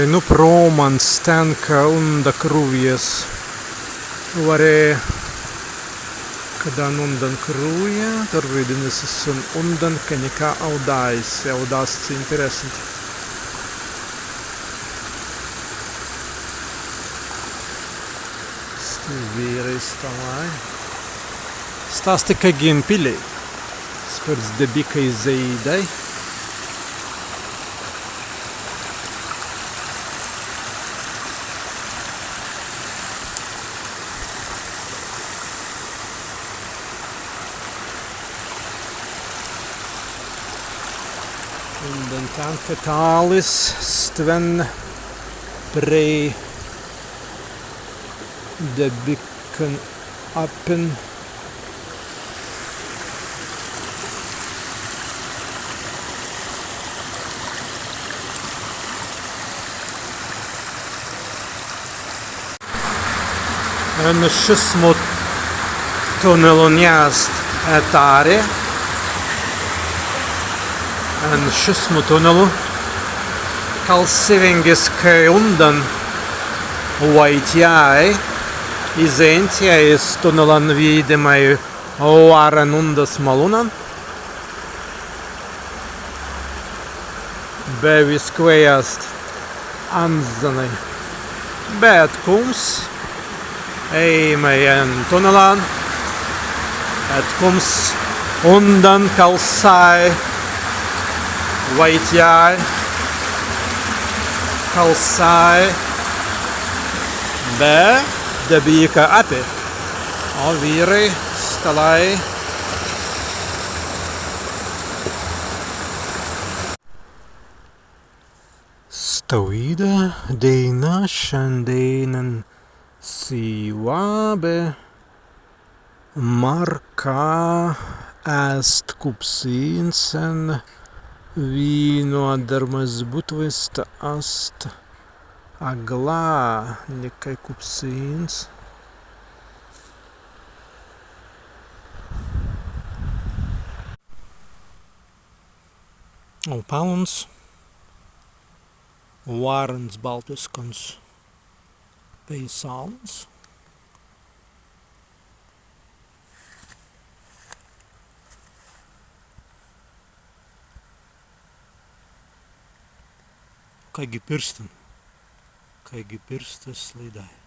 nu prom man stenka Undakrūwis. Varēja, kad Undakrūwia, tur vidinasi sun Undanka nekā audājas, audāsts interesanti. Vīri stāvāja. Stāsti, ka Gimpilī. Spēc debikai zeidai. Un den tanka tālis stven prei debikan appen. En šismu tunelu njast etare. En šismu tunelu kalsivingis kai undan vaitjai. Izentiais tunelan viidimai oaren undas malunan. Be viskvejast anzanai. Bet kums eimai tunelan. Et kums undan kalsai vaitjai. Kalsai be debika api, o vyrai stalai Stauida daina šiandienin sīvābe markā ēst kupsīnsen vīnodarmas butvista ast aglā nekai kupsīns. Un pelns, vārens baltiskons, bija salns. Kaigi pirstas slīdāja.